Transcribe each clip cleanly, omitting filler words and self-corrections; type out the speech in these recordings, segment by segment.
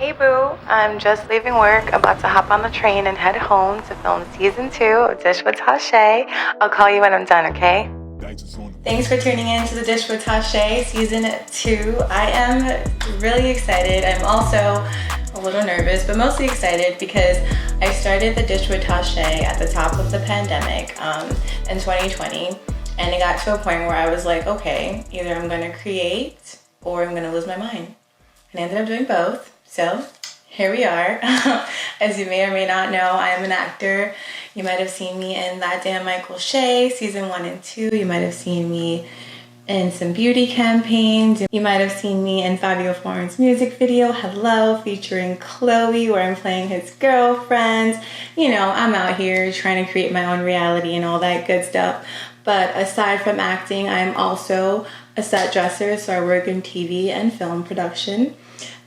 Hey boo, I'm just leaving work, about to hop on the train and head home to film season 2 of Dish with Tashay. I'll call you when I'm done, okay? Thanks for tuning in to the Dish with Tashay season 2. I am really excited. I'm also a little nervous, but mostly excited because I started the Dish with Tashay at the top of the pandemic in 2020. And it got to a point where I was like, okay, either I'm gonna create or I'm gonna lose my mind. And I ended up doing both. So here we are. As you may or may not know, I am an actor. You might have seen me in That Damn Michael Shea, season 1 and 2. You might have seen me in some beauty campaigns. You might have seen me in Fabio Foreign's music video, Hello, featuring Chloe, where I'm playing his girlfriend. You know, I'm out here trying to create my own reality and all that good stuff. But aside from acting, I'm also a set dresser, so I work in TV and film production.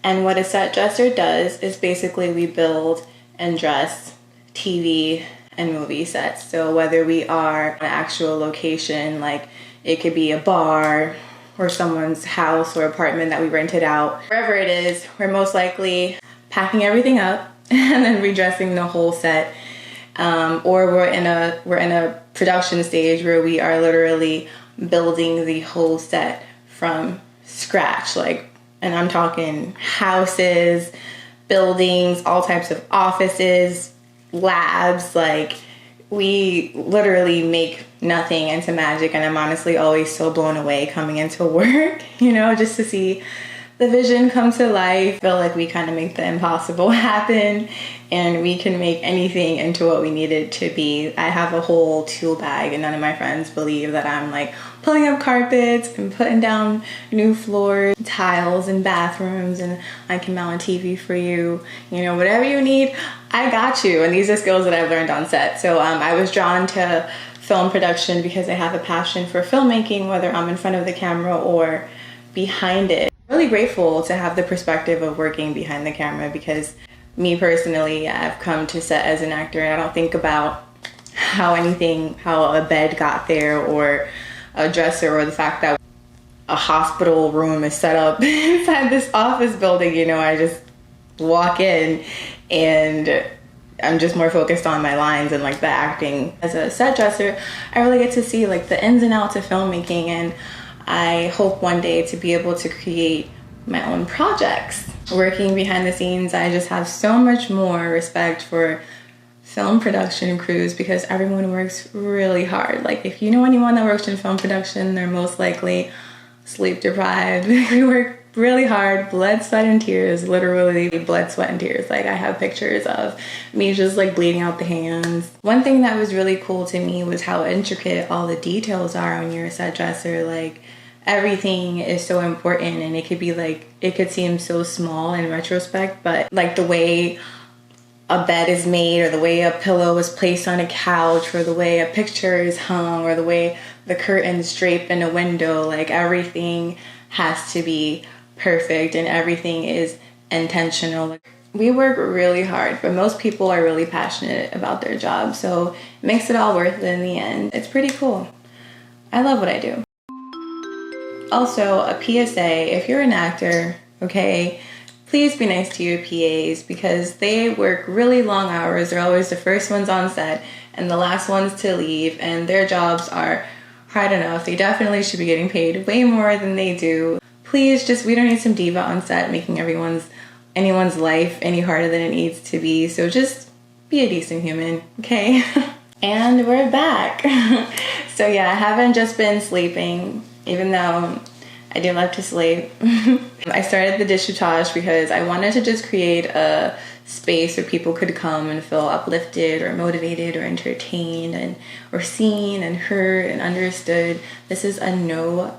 And what a set dresser does is basically we build and dress TV and movie sets. So whether we are an actual location, like it could be a bar or someone's house or apartment that we rented out, wherever it is, we're most likely packing everything up and then redressing the whole set. Or we're in a production stage where we are literally building the whole set from scratch, and I'm talking houses, buildings, all types of offices, labs. We literally make nothing into magic, and I'm honestly always so blown away coming into work, just to see the vision come to life. I feel like we kind of make the impossible happen, and we can make anything into what we need it to be. I have a whole tool bag, and none of my friends believe that I'm pulling up carpets and putting down new floors, tiles in bathrooms, and I can mount a TV for you. Whatever you need, I got you. And these are skills that I've learned on set. So I was drawn to film production because I have a passion for filmmaking, whether I'm in front of the camera or behind it. Really grateful to have the perspective of working behind the camera, because me personally, I've come to set as an actor and I don't think about how a bed got there or a dresser or the fact that a hospital room is set up inside this office building. I just walk in and I'm just more focused on my lines and the acting. As a set dresser, I really get to see the ins and outs of filmmaking, and I hope one day to be able to create my own projects. Working behind the scenes, I just have so much more respect for film production crews because everyone works really hard. If you know anyone that works in film production, they're most likely sleep deprived. We work really hard, blood, sweat, and tears, literally blood, sweat, and tears. I have pictures of me just bleeding out the hands. One thing that was really cool to me was how intricate all the details are when you're a set dresser. Everything is so important, and it could be it could seem so small in retrospect, but the way a bed is made, or the way a pillow is placed on a couch, or the way a picture is hung, or the way the curtains drape in a window, everything has to be perfect and everything is intentional. We work really hard, but most people are really passionate about their job, so it makes it all worth it in the end. It's pretty cool. I love what I do. Also, a PSA, if you're an actor, okay, please be nice to your PAs because they work really long hours. They're always the first ones on set and the last ones to leave, and their jobs are hard enough. They definitely should be getting paid way more than they do. Please, we don't need some diva on set making anyone's life any harder than it needs to be. So just be a decent human, okay? And we're back. So yeah, I haven't just been sleeping, even though I do love to sleep. I started the Dish with Tash because I wanted to just create a space where people could come and feel uplifted or motivated or entertained or seen and heard and understood. This is a no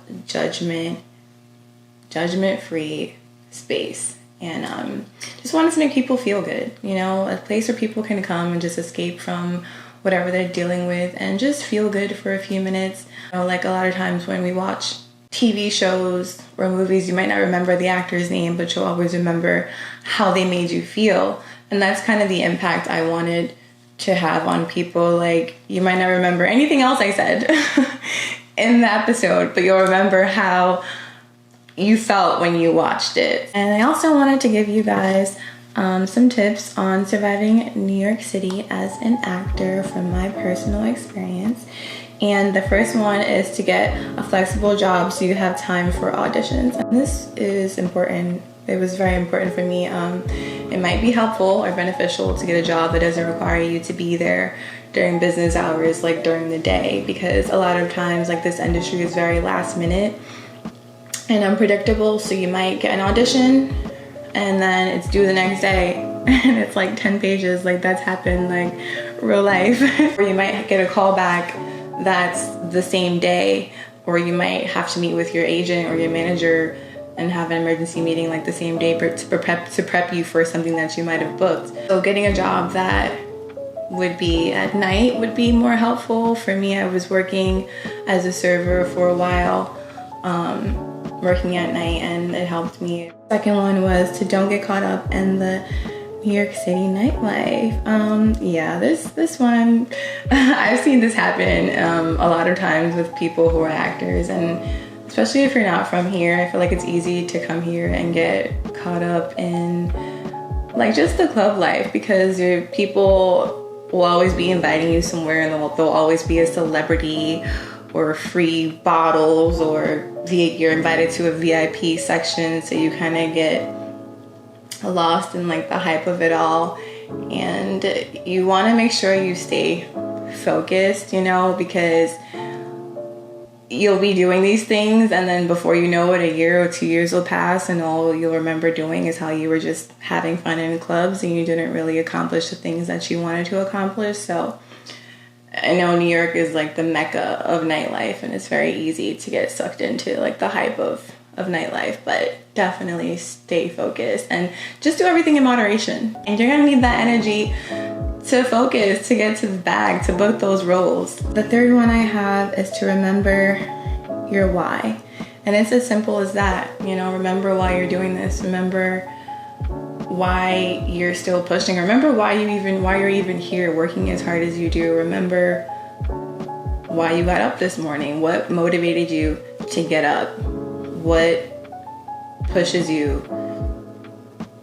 judgment-free space. And just wanted to make people feel good, a place where people can come and just escape from whatever they're dealing with and just feel good for a few minutes. A lot of times when we watch TV shows or movies, you might not remember the actor's name, but you'll always remember how they made you feel. And that's kind of the impact I wanted to have on people. You might not remember anything else I said in the episode, but you'll remember how you felt when you watched it. And I also wanted to give you guys some tips on surviving New York City as an actor from my personal experience. And the first one is to get a flexible job so you have time for auditions. And this is important. It was very important for me. It might be helpful or beneficial to get a job that doesn't require you to be there during business hours, like during the day, because a lot of times like this industry is very last minute and unpredictable. So you might get an audition and then it's due the next day and it's like 10 pages. Like that's happened like real life. Or you might get a call back that's the same day, or you might have to meet with your agent or your manager and have an emergency meeting like the same day to prep you for something that you might have booked. So getting a job that would be at night would be more helpful. For me, I was working as a server for a while, working at night, and it helped me. Second one was to don't get caught up in the New York City nightlife. Yeah, this one, I've seen this happen a lot of times with people who are actors, and especially if you're not from here, I feel like it's easy to come here and get caught up in like just the club life, because people will always be inviting you somewhere, and there'll always be a celebrity or free bottles, or you're invited to a VIP section, so you kind of get lost in like the hype of it all. And you want to make sure you stay focused, you know, because you'll be doing these things, and then before you know it, a year or 2 years will pass, and all you'll remember doing is how you were just having fun in clubs and you didn't really accomplish the things that you wanted to accomplish. So I know New York is like the mecca of nightlife, and it's very easy to get sucked into like the hype of nightlife, but definitely stay focused and just do everything in moderation. And you're gonna need that energy to focus, to get to the bag, to book those roles. The third one I have is to remember your why. And it's as simple as that, you know, remember why you're doing this. Remember why you're still pushing. Remember why you're even here working as hard as you do. Remember why you got up this morning. What motivated you to get up? What pushes you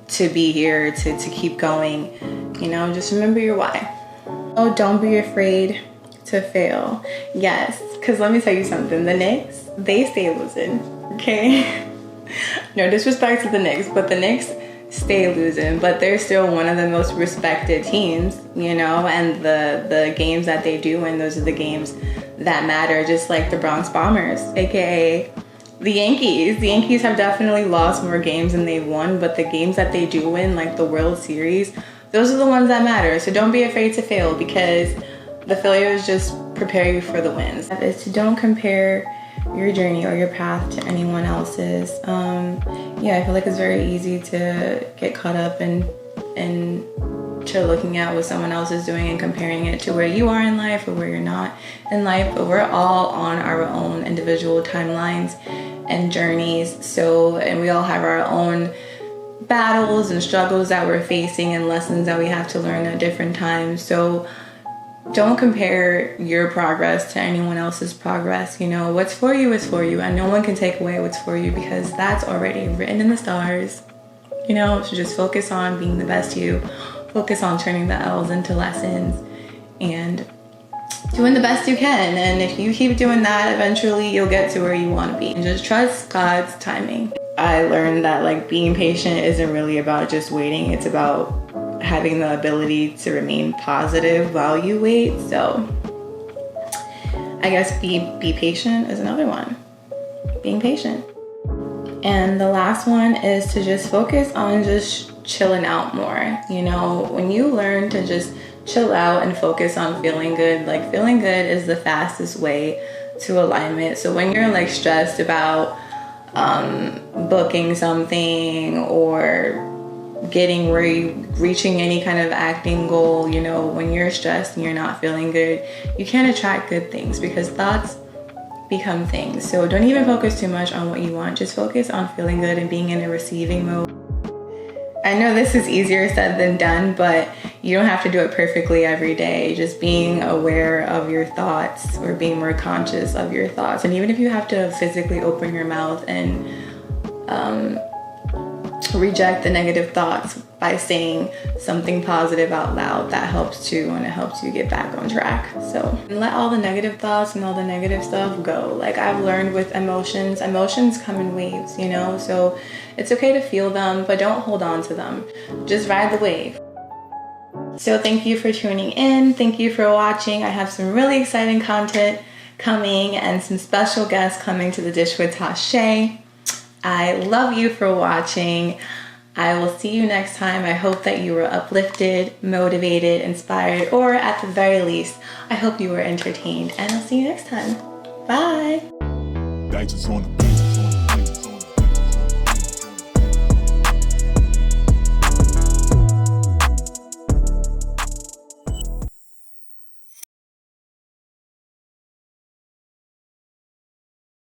to be here, to keep going? You know, just remember your why. Oh, don't be afraid to fail. Yes, because let me tell you something. The Knicks, they stay losing, okay? No disrespect to the Knicks, but the Knicks stay losing, but they're still one of the most respected teams, you know, and the games that they do win, those are the games that matter, just like the Bronx Bombers, aka the Yankees. The Yankees have definitely lost more games than they've won, but the games that they do win, like the World Series, those are the ones that matter. So don't be afraid to fail, because the failures just prepare you for the wins. Is to don't compare your journey or your path to anyone else's. Yeah, I feel like it's very easy to get caught up in to looking at what someone else is doing and comparing it to where you are in life or where you're not in life. But we're all on our own individual timelines and journeys. So, and we all have our own battles and struggles that we're facing and lessons that we have to learn at different times. So don't compare your progress to anyone else's progress. You know, what's for you is for you, and no one can take away what's for you, because that's already written in the stars. You know, so just focus on being the best you, focus on turning the L's into lessons and doing the best you can. And if you keep doing that, eventually you'll get to where you want to be. And just trust God's timing. I learned that like being patient isn't really about just waiting. It's about having the ability to remain positive while you wait. So I guess be patient is another one. Being patient. And the last one is to just focus on just chilling out more. You know, when you learn to just chill out and focus on feeling good, like feeling good is the fastest way to alignment. So when you're like stressed about booking something or reaching any kind of acting goal, you know, when you're stressed and you're not feeling good, you can't attract good things, because thoughts become things. So don't even focus too much on what you want. Just focus on feeling good and being in a receiving mode. I know this is easier said than done, but you don't have to do it perfectly every day. Just being aware of your thoughts, or being more conscious of your thoughts. And even if you have to physically open your mouth and reject the negative thoughts by saying something positive out loud. That helps too, and it helps you get back on track. So let all the negative thoughts and all the negative stuff go. Like I've learned with emotions come in waves, you know? So it's okay to feel them, but don't hold on to them. Just ride the wave. So thank you for tuning in. Thank you for watching. I have some really exciting content coming and some special guests coming to the Dish with Tashay. I love you for watching. I will see you next time. I hope that you were uplifted, motivated, inspired, or at the very least, I hope you were entertained. And I'll see you next time. Bye.